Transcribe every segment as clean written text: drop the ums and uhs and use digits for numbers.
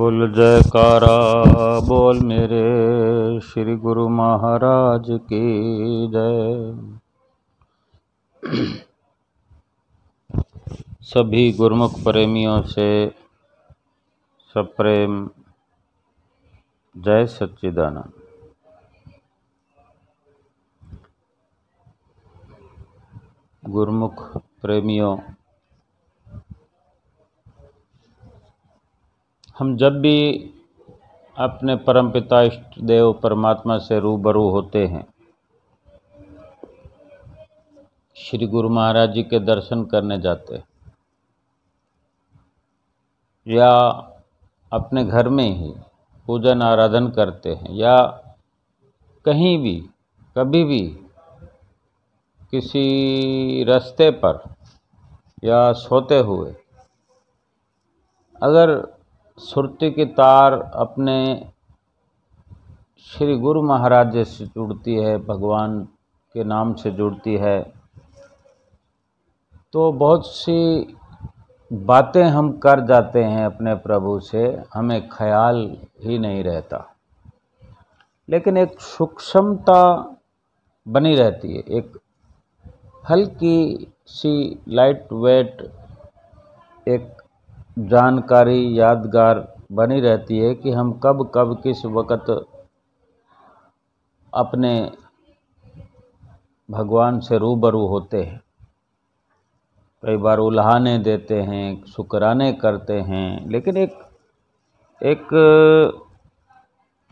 बोल जयकारा बोल मेरे श्री गुरु महाराज की जय। सभी गुरुमुख प्रेमियों से सप्रेम जय सच्चिदानंद। गुरुमुख प्रेमियों, हम जब भी अपने परमपिता इष्ट देव परमात्मा से रूबरू होते हैं, श्री गुरु महाराज जी के दर्शन करने जाते हैं या अपने घर में ही पूजन आराधन करते हैं या कहीं भी कभी भी किसी रास्ते पर या सोते हुए अगर सुरती की तार अपने श्री गुरु महाराज जी से जुड़ती है, भगवान के नाम से जुड़ती है, तो बहुत सी बातें हम कर जाते हैं अपने प्रभु से, हमें ख्याल ही नहीं रहता। लेकिन एक सूक्ष्मता बनी रहती है, एक हल्की सी लाइट वेट एक जानकारी यादगार बनी रहती है कि हम कब कब किस वक़्त अपने भगवान से रूबरू होते हैं। कई बार उल्हाने देते हैं, शुक्राने करते हैं, लेकिन एक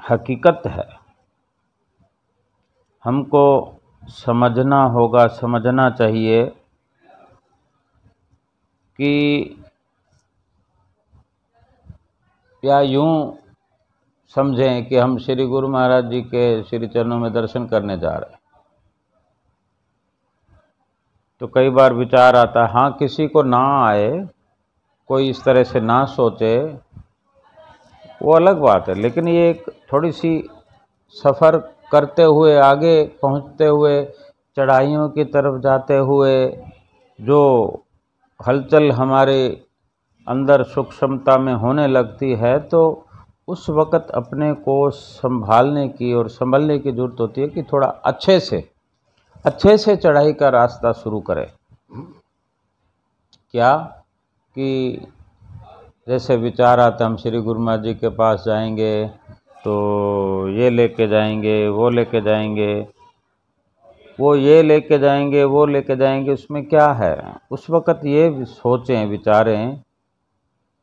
हकीकत है, हमको समझना होगा, समझना चाहिए कि या यूँ समझें कि हम श्री गुरु महाराज जी के श्री चरणों में दर्शन करने जा रहे हैं। तो कई बार विचार आता है, हाँ किसी को ना आए, कोई इस तरह से ना सोचे, वो अलग बात है। लेकिन ये एक थोड़ी सी सफ़र करते हुए, आगे पहुंचते हुए, चढ़ाइयों की तरफ जाते हुए जो हलचल हमारे अंदर सूक्ष्मता में होने लगती है, तो उस वक़्त अपने को संभालने की और संभलने की ज़रूरत होती है कि थोड़ा अच्छे से चढ़ाई का रास्ता शुरू करें। क्या कि जैसे विचार आता, हम श्री गुरु महाराज जी के पास जाएंगे तो ये लेके जाएंगे, वो लेके जाएंगे, वो ये लेके जाएंगे, वो लेके जाएंगे, उसमें क्या है? उस वक़्त ये सोचें, विचारें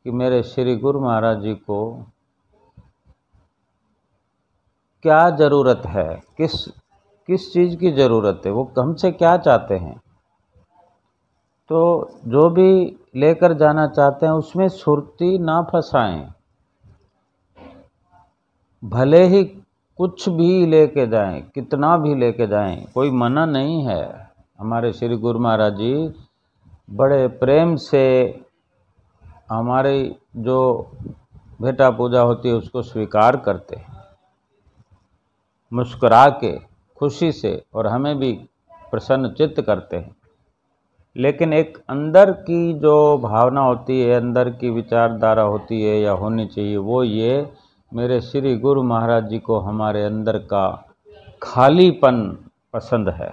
कि मेरे श्री गुरु महाराज जी को क्या ज़रूरत है, किस चीज़ की ज़रूरत है, वो हमसे क्या चाहते हैं। तो जो भी लेकर जाना चाहते हैं उसमें सुरती ना फंसाएं। भले ही कुछ भी लेके जाएं, कितना भी लेके जाएं, कोई मना नहीं है। हमारे श्री गुरु महाराज जी बड़े प्रेम से हमारी जो भेटा पूजा होती है उसको स्वीकार करते हैं, मुस्कुरा के, खुशी से, और हमें भी प्रसन्न चित्त करते हैं। लेकिन एक अंदर की जो भावना होती है, अंदर की विचारधारा होती है या होनी चाहिए, वो ये, मेरे श्री गुरु महाराज जी को हमारे अंदर का खालीपन पसंद है।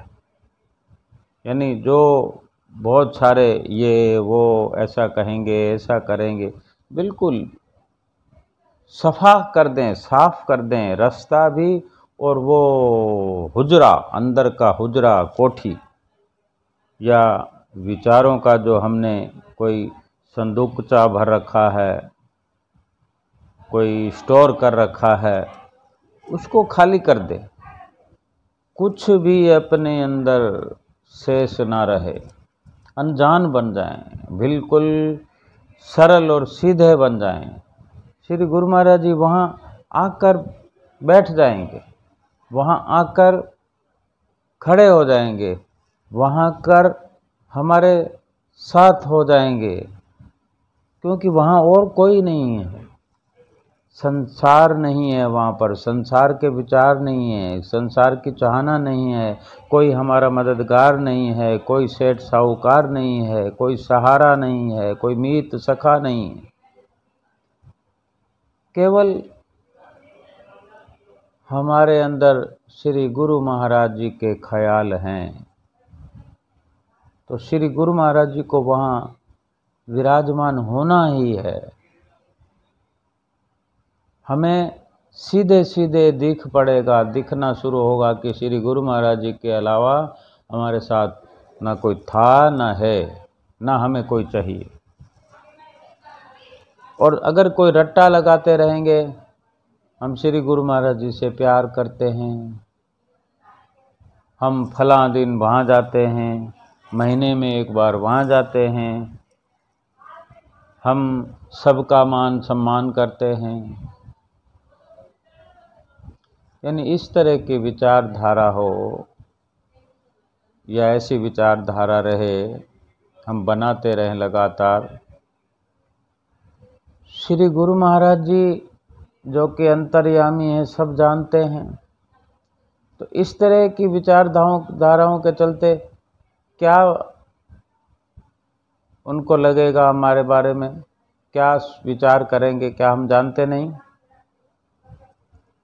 यानी जो बहुत सारे ये वो ऐसा कहेंगे, ऐसा करेंगे, बिल्कुल सफा कर दें, साफ कर दें रास्ता भी, और वो हुजरा, अंदर का हुजरा, कोठी या विचारों का जो हमने कोई संदूकचा भर रखा है, कोई स्टोर कर रखा है, उसको खाली कर दे। कुछ भी अपने अंदर शेष ना रहे, अनजान बन जाएं, बिल्कुल सरल और सीधे बन जाएं। श्री गुरु महाराज जी वहाँ आकर बैठ जाएंगे, वहाँ आकर खड़े हो जाएंगे, वहाँ कर हमारे साथ हो जाएंगे, क्योंकि वहाँ और कोई नहीं है। संसार नहीं है वहाँ पर, संसार के विचार नहीं है, संसार की चाहना नहीं है, कोई हमारा मददगार नहीं है, कोई सेठ साहूकार नहीं है, कोई सहारा नहीं है, कोई मीत सखा नहीं है। केवल हमारे अंदर श्री गुरु महाराज जी के ख्याल हैं, तो श्री गुरु महाराज जी को वहाँ विराजमान होना ही है। हमें सीधे सीधे दिखना शुरू होगा कि श्री गुरु महाराज जी के अलावा हमारे साथ ना कोई था, ना है, ना हमें कोई चाहिए। और अगर कोई रट्टा लगाते रहेंगे, हम श्री गुरु महाराज जी से प्यार करते हैं, हम फलां दिन वहाँ जाते हैं, महीने में एक बार वहाँ जाते हैं, हम सबका मान सम्मान करते हैं, यानी इस तरह की विचारधारा हो या ऐसी विचारधारा रहे, हम बनाते रहें लगातार। श्री गुरु महाराज जी जो कि अंतर्यामी हैं, सब जानते हैं, तो इस तरह की विचारधाराओं के चलते क्या उनको लगेगा हमारे बारे में, क्या विचार करेंगे, क्या हम जानते नहीं?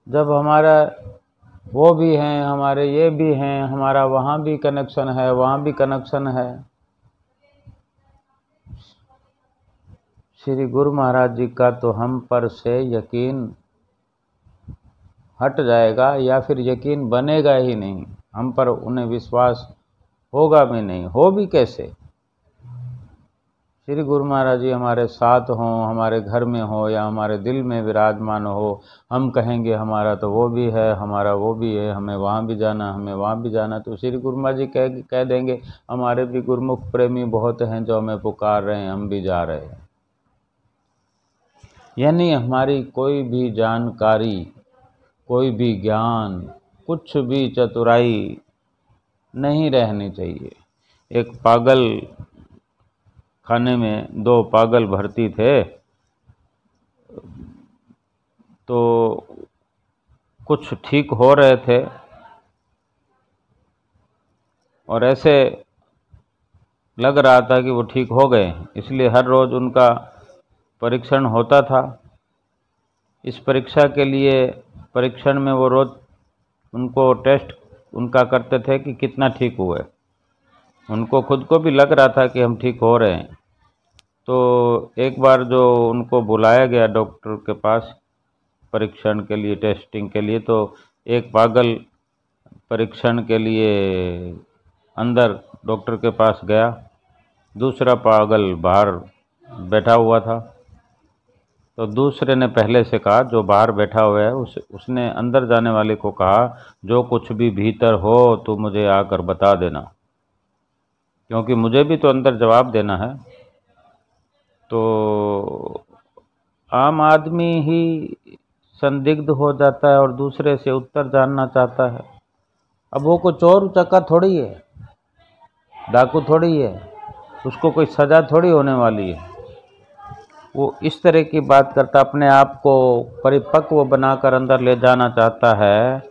जब हमारा वो भी हैं, हमारे ये भी हैं, हमारा वहाँ भी कनेक्शन है, वहाँ भी कनेक्शन है। श्री गुरु महाराज जी का तो हम पर से यकीन हट जाएगा, या फिर यकीन बनेगा ही नहीं, हम पर उन्हें विश्वास होगा भी नहीं। हो भी कैसे? श्री गुरु महाराज जी हमारे साथ हों, हमारे घर में हो या हमारे दिल में विराजमान हो, हम कहेंगे हमारा तो वो भी है, हमारा वो भी है, हमें वहाँ भी जाना, हमें वहाँ भी जाना, तो श्री गुरु महाराज जी कह देंगे हमारे भी गुरुमुख प्रेमी बहुत हैं जो हमें पुकार रहे हैं, हम भी जा रहे हैं। यानी हमारी कोई भी जानकारी, कोई भी ज्ञान, कुछ भी चतुराई नहीं रहनी चाहिए। एक पागल खाने में 2 पागल भर्ती थे, तो कुछ ठीक हो रहे थे और ऐसे लग रहा था कि वो ठीक हो गए, इसलिए हर रोज़ उनका परीक्षण होता था। इस परीक्षा के लिए परीक्षण में वो रोज़ उनको टेस्ट उनका करते थे कि कितना ठीक हुए। उनको खुद को भी लग रहा था कि हम ठीक हो रहे हैं। तो एक बार जो उनको बुलाया गया डॉक्टर के पास परीक्षण के लिए, टेस्टिंग के लिए, तो एक पागल परीक्षण के लिए अंदर डॉक्टर के पास गया, दूसरा पागल बाहर बैठा हुआ था। तो दूसरे ने पहले से कहा, जो बाहर बैठा हुआ है उसने अंदर जाने वाले को कहा, जो कुछ भी भीतर हो तो मुझे आकर बता देना, क्योंकि मुझे भी तो अंदर जवाब देना है। तो आम आदमी ही संदिग्ध हो जाता है और दूसरे से उत्तर जानना चाहता है। अब वो कोई चोर उचक्का थोड़ी है, डाकू थोड़ी है, उसको कोई सज़ा थोड़ी होने वाली है। वो इस तरह की बात करता, अपने आप को परिपक्व बनाकर अंदर ले जाना चाहता है।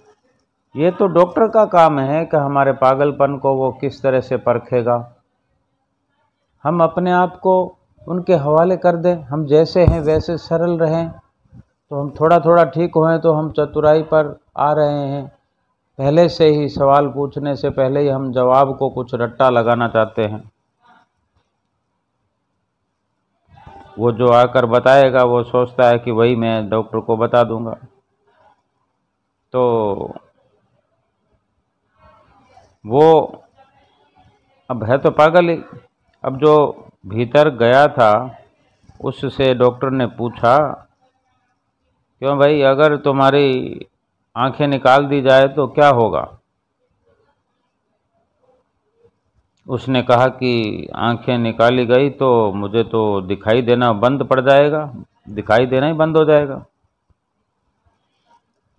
ये तो डॉक्टर का काम है कि हमारे पागलपन को वो किस तरह से परखेगा। हम अपने आप को उनके हवाले कर दें, हम जैसे हैं वैसे सरल रहें, तो हम थोड़ा थोड़ा ठीक होएं तो हम चतुराई पर आ रहे हैं। पहले से ही सवाल पूछने से पहले ही हम जवाब को कुछ रट्टा लगाना चाहते हैं। वो जो आकर बताएगा वो सोचता है कि वही मैं डॉक्टर को बता दूंगा। तो वो अब है तो पागल ही। अब जो भीतर गया था उससे डॉक्टर ने पूछा, क्यों भाई, अगर तुम्हारी आंखें निकाल दी जाए तो क्या होगा? उसने कहा कि आंखें निकाली गई तो मुझे तो दिखाई देना बंद पड़ जाएगा, दिखाई देना ही बंद हो जाएगा।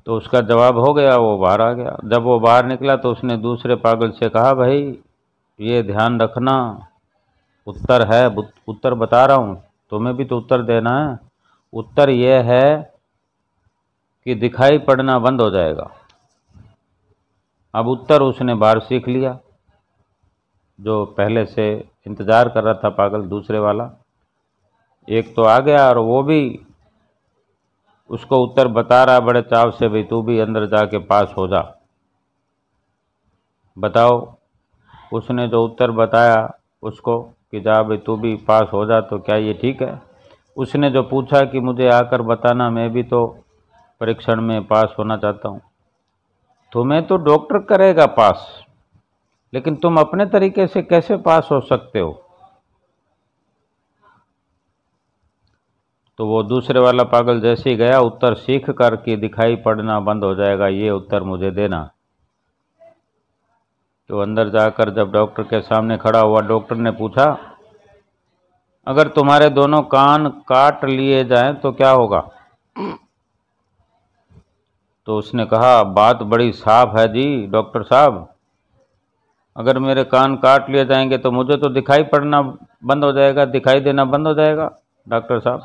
तो उसका जवाब हो गया, वो बाहर आ गया। जब वो बाहर निकला तो उसने दूसरे पागल से कहा, भाई ये ध्यान रखना, उत्तर है, उत्तर बता रहा हूँ, तुम्हें भी तो उत्तर देना है। उत्तर ये है कि दिखाई पड़ना बंद हो जाएगा। अब उत्तर उसने बाहर सीख लिया। जो पहले से इंतज़ार कर रहा था पागल दूसरे वाला, एक तो आ गया और वो भी उसको उत्तर बता रहा बड़े चाव से, भाई तू भी अंदर जाके पास हो जा। बताओ, उसने जो उत्तर बताया उसको कि जा भाई तू भी पास हो जा, तो क्या ये ठीक है? उसने जो पूछा कि मुझे आकर बताना, मैं भी तो परीक्षण में पास होना चाहता हूँ। तुम्हें तो डॉक्टर करेगा पास, लेकिन तुम अपने तरीके से कैसे पास हो सकते हो? तो वो दूसरे वाला पागल जैसे ही गया, उत्तर सीख कर कि दिखाई पड़ना बंद हो जाएगा, ये उत्तर मुझे देना। तो अंदर जाकर जब डॉक्टर के सामने खड़ा हुआ, डॉक्टर ने पूछा, अगर तुम्हारे दोनों कान काट लिए जाएं तो क्या होगा? तो उसने कहा, बात बड़ी साफ है जी डॉक्टर साहब, अगर मेरे कान काट लिए जाएंगे तो मुझे तो दिखाई पड़ना बंद हो जाएगा, दिखाई देना बंद हो जाएगा डॉक्टर साहब।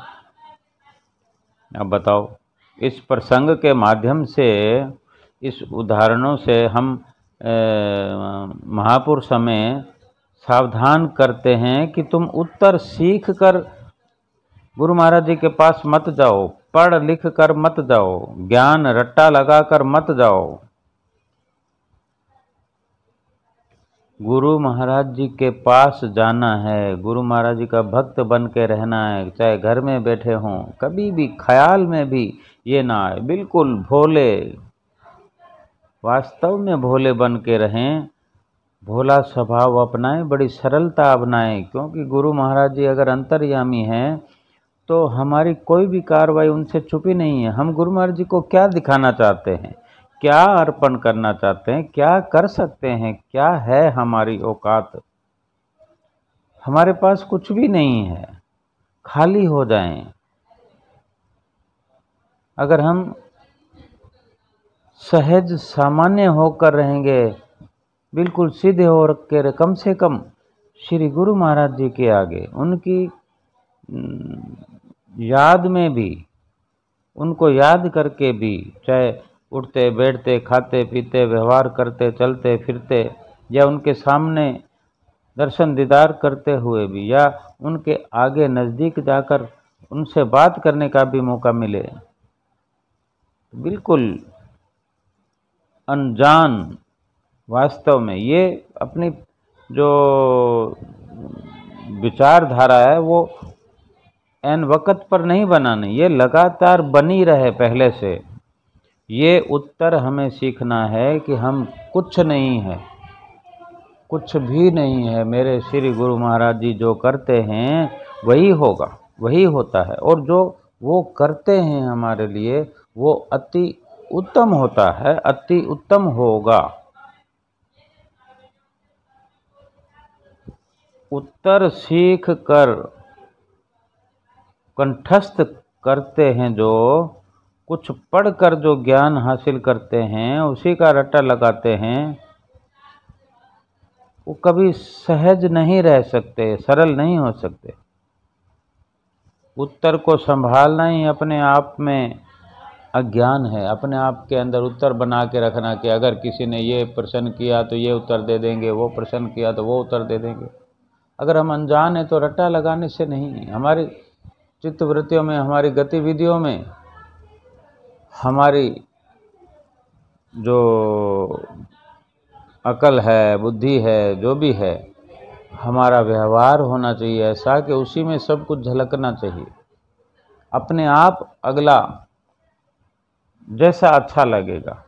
अब बताओ, इस प्रसंग के माध्यम से, इस उदाहरणों से हम महापुरुष हमें सावधान करते हैं कि तुम उत्तर सीख कर गुरु महाराज जी के पास मत जाओ, पढ़ लिख कर मत जाओ, ज्ञान रट्टा लगा कर मत जाओ। गुरु महाराज जी के पास जाना है, गुरु महाराज जी का भक्त बन के रहना है, चाहे घर में बैठे हों, कभी भी ख्याल में भी ये ना आए, बिल्कुल भोले, वास्तव में भोले बन के रहें, भोला स्वभाव अपनाएं, बड़ी सरलता अपनाएं, क्योंकि गुरु महाराज जी अगर अंतर्यामी हैं तो हमारी कोई भी कार्रवाई उनसे छुपी नहीं है। हम गुरु महाराज जी को क्या दिखाना चाहते हैं, क्या अर्पण करना चाहते हैं, क्या कर सकते हैं, क्या है हमारी औकात? हमारे पास कुछ भी नहीं है, खाली हो जाएं। अगर हम सहज सामान्य होकर रहेंगे, बिल्कुल सीधे होकर, कम से कम श्री गुरु महाराज जी के आगे उनकी याद में भी, उनको याद करके भी, चाहे उठते बैठते खाते पीते व्यवहार करते चलते फिरते, या उनके सामने दर्शन दीदार करते हुए भी, या उनके आगे नज़दीक जाकर उनसे बात करने का भी मौका मिले, बिल्कुल अनजान, वास्तव में ये अपनी जो विचारधारा है वो एन वक़्त पर नहीं बनानी, ये लगातार बनी रहे पहले से। ये उत्तर हमें सीखना है कि हम कुछ नहीं है, कुछ भी नहीं है, मेरे श्री गुरु महाराज जी जो करते हैं वही होगा, वही होता है, और जो वो करते हैं हमारे लिए वो अति उत्तम होता है, अति उत्तम होगा। उत्तर सीख कर कंठस्थ करते हैं, जो कुछ पढ़कर जो ज्ञान हासिल करते हैं, उसी का रट्टा लगाते हैं, वो कभी सहज नहीं रह सकते, सरल नहीं हो सकते। उत्तर को संभालना ही अपने आप में अज्ञान है, अपने आप के अंदर उत्तर बना के रखना कि अगर किसी ने ये प्रश्न किया तो ये उत्तर दे देंगे, वो प्रश्न किया तो वो उत्तर दे देंगे। अगर हम अनजान हैं तो रट्टा लगाने से नहीं, हमारी चित्तवृत्तियों में, हमारी गतिविधियों में, हमारी जो अकल है, बुद्धि है, जो भी है, हमारा व्यवहार होना चाहिए ऐसा कि उसी में सब कुछ झलकना चाहिए। अपने आप अगला जैसा अच्छा लगेगा,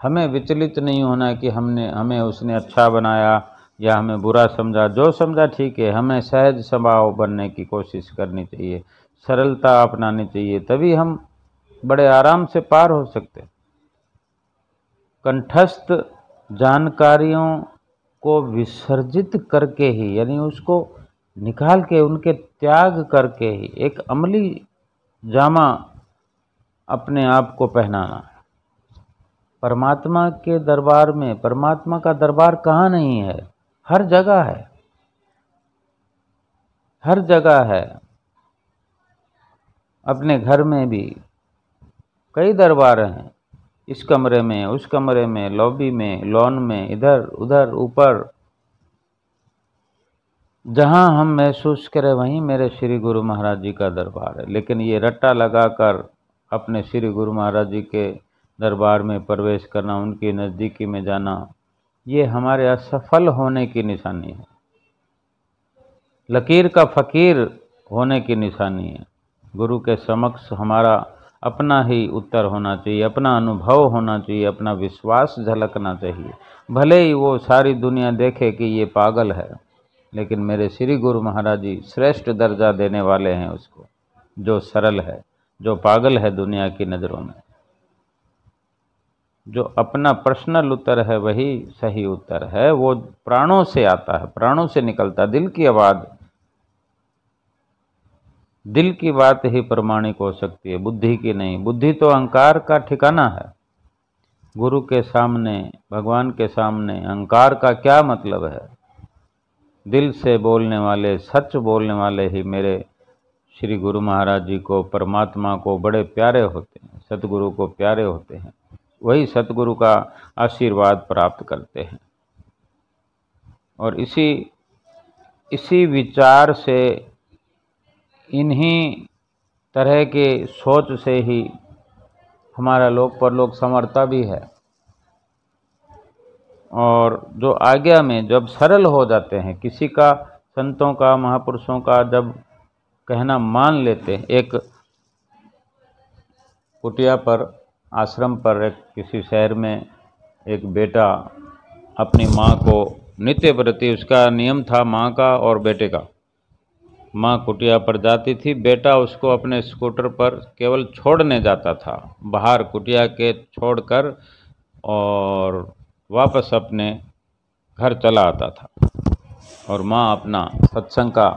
हमें विचलित नहीं होना कि हमें उसने अच्छा बनाया या हमें बुरा समझा, जो समझा ठीक है, हमें सहज स्वभाव बनने की कोशिश करनी चाहिए, सरलता अपनानी चाहिए, तभी हम बड़े आराम से पार हो सकते। कंठस्थ जानकारियों को विसर्जित करके ही, यानी उसको निकाल के, उनके त्याग करके ही एक अमली जामा अपने आप को पहनाना। परमात्मा के दरबार में, परमात्मा का दरबार कहाँ नहीं है? हर जगह है, हर जगह है। अपने घर में भी कई दरबार हैं, इस कमरे में, उस कमरे में, लॉबी में, लॉन में, इधर उधर ऊपर, जहाँ हम महसूस करें वहीं मेरे श्री गुरु महाराज जी का दरबार है। लेकिन ये रट्टा लगाकर अपने श्री गुरु महाराज जी के दरबार में प्रवेश करना, उनकी नज़दीकी में जाना, ये हमारे असफल होने की निशानी है, लकीर का फ़कीर होने की निशानी है। गुरु के समक्ष हमारा अपना ही उत्तर होना चाहिए, अपना अनुभव होना चाहिए, अपना विश्वास झलकना चाहिए। भले ही वो सारी दुनिया देखे कि ये पागल है, लेकिन मेरे श्री गुरु महाराज जी श्रेष्ठ दर्जा देने वाले हैं उसको, जो सरल है, जो पागल है दुनिया की नज़रों में। जो अपना पर्सनल उत्तर है वही सही उत्तर है, वो प्राणों से आता है, प्राणों से निकलता, दिल की आवाज़, दिल की बात ही प्रमाणिक हो सकती है, बुद्धि की नहीं। बुद्धि तो अहंकार का ठिकाना है। गुरु के सामने, भगवान के सामने अहंकार का क्या मतलब है? दिल से बोलने वाले, सच बोलने वाले ही मेरे श्री गुरु महाराज जी को, परमात्मा को बड़े प्यारे होते हैं, सतगुरु को प्यारे होते हैं, वही सतगुरु का आशीर्वाद प्राप्त करते हैं। और इसी विचार से, इन्हीं तरह के सोच से ही हमारा लोक परलोक संवरता भी है। और जो आज्ञा में जब सरल हो जाते हैं, किसी का, संतों का, महापुरुषों का जब कहना मान लेते हैं। एक कुटिया पर, आश्रम पर, एक किसी शहर में एक बेटा अपनी माँ को नित्य प्रति, उसका नियम था माँ का और बेटे का। माँ कुटिया पर जाती थी, बेटा उसको अपने स्कूटर पर केवल छोड़ने जाता था, बाहर कुटिया के छोड़कर, और वापस अपने घर चला आता था। और माँ अपना सत्संग का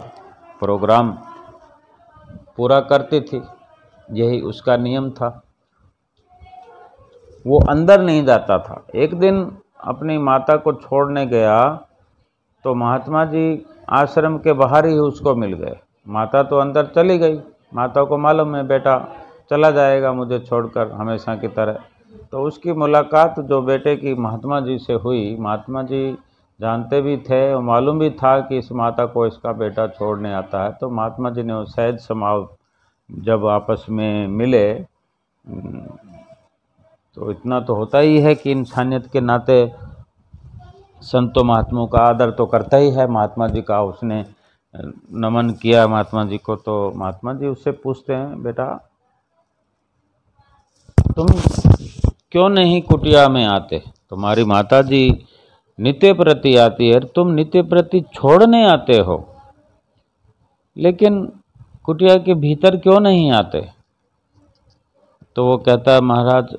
प्रोग्राम पूरा करती थी, यही उसका नियम था। वो अंदर नहीं जाता था। एक दिन अपनी माता को छोड़ने गया तो महात्मा जी आश्रम के बाहर ही उसको मिल गए। माता तो अंदर चली गई, माता को मालूम है बेटा चला जाएगा मुझे छोड़कर हमेशा की तरह। तो उसकी मुलाकात जो बेटे की महात्मा जी से हुई, महात्मा जी जानते भी थे और मालूम भी था कि इस माता को इसका बेटा छोड़ने आता है। तो महात्मा जी ने वो सहज स्वभाव जब आपस में मिले, तो इतना तो होता ही है कि इंसानियत के नाते संतों महात्माओं का आदर तो करता ही है। महात्मा जी का उसने नमन किया महात्मा जी को, तो महात्मा जी उससे पूछते हैं, बेटा तुम क्यों नहीं कुटिया में आते? तुम्हारी माता जी नित्य प्रति आती है, तुम नित्य प्रति छोड़ने आते हो, लेकिन कुटिया के भीतर क्यों नहीं आते? तो वो कहता है, महाराज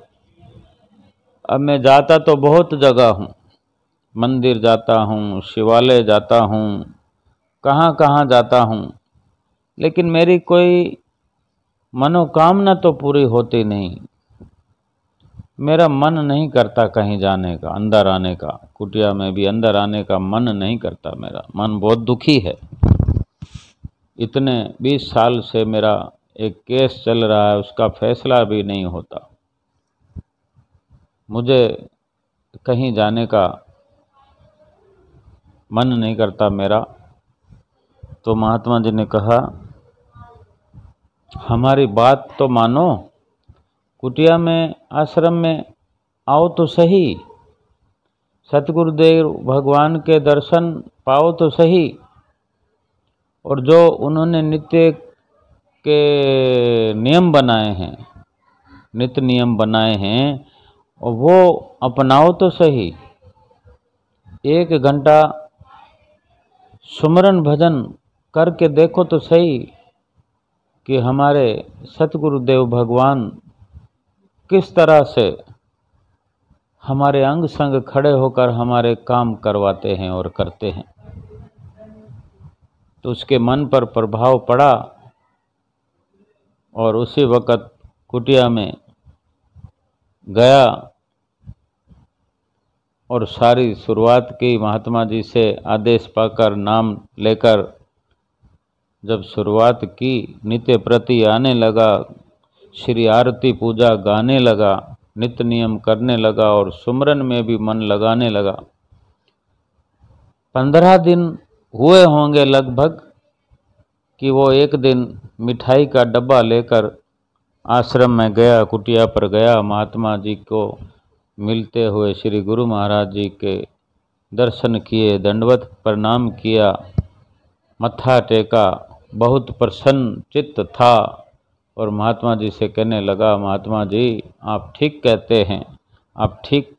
अब मैं जाता तो बहुत जगह हूँ, मंदिर जाता हूँ, शिवालय जाता हूँ, कहाँ कहाँ जाता हूँ, लेकिन मेरी कोई मनोकामना तो पूरी होती नहीं। मेरा मन नहीं करता कहीं जाने का, अंदर आने का, कुटिया में भी अंदर आने का मन नहीं करता। मेरा मन बहुत दुखी है। इतने 20 साल से मेरा एक केस चल रहा है, उसका फैसला भी नहीं होता। मुझे कहीं जाने का मन नहीं करता मेरा। तो महात्मा जी ने कहा, हमारी बात तो मानो, कुटिया में, आश्रम में आओ तो सही, सतगुरुदेव भगवान के दर्शन पाओ तो सही, और जो उन्होंने नित्य के नियम बनाए हैं, नित्य नियम बनाए हैं, और वो अपनाओ तो सही। 1 घंटा सुमरन भजन करके देखो तो सही कि हमारे सतगुरुदेव भगवान किस तरह से हमारे अंग संग खड़े होकर हमारे काम करवाते हैं और करते हैं। तो उसके मन पर प्रभाव पड़ा और उसी वक़्त कुटिया में गया और सारी शुरुआत की। महात्मा जी से आदेश पाकर, नाम लेकर जब शुरुआत की, नित्य प्रति आने लगा, श्री आरती पूजा गाने लगा, नित्य नियम करने लगा और सुमरन में भी मन लगाने लगा। 15 दिन हुए होंगे लगभग कि वो एक दिन मिठाई का डब्बा लेकर आश्रम में गया, कुटिया पर गया, महात्मा जी को मिलते हुए श्री गुरु महाराज जी के दर्शन किए, दंडवत प्रणाम किया, मत्था टेका, बहुत प्रसन्न चित्त था और महात्मा जी से कहने लगा, महात्मा जी आप ठीक कहते हैं, आप ठीक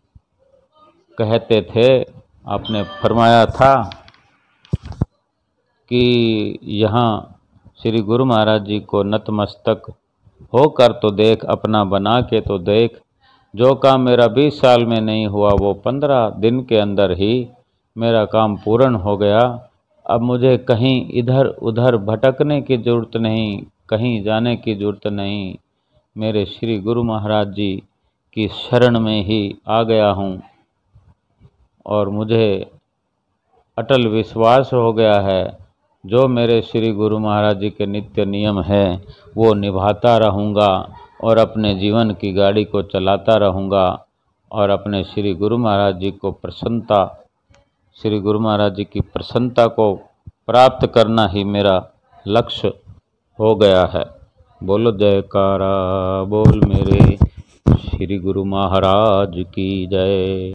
कहते थे, आपने फरमाया था कि यहाँ श्री गुरु महाराज जी को नतमस्तक होकर तो देख, अपना बना के तो देख। जो काम मेरा 20 साल में नहीं हुआ वो 15 दिन के अंदर ही मेरा काम पूर्ण हो गया। अब मुझे कहीं इधर उधर भटकने की ज़रूरत नहीं, कहीं जाने की ज़रूरत नहीं, मेरे श्री गुरु महाराज जी की शरण में ही आ गया हूँ और मुझे अटल विश्वास हो गया है, जो मेरे श्री गुरु महाराज जी के नित्य नियम है वो निभाता रहूँगा और अपने जीवन की गाड़ी को चलाता रहूँगा और अपने श्री गुरु महाराज जी को प्रसन्नता, श्री गुरु महाराज जी की प्रसन्नता को प्राप्त करना ही मेरा लक्ष्य हो गया है। बोलो जयकारा बोल मेरे श्री गुरु महाराज की जय।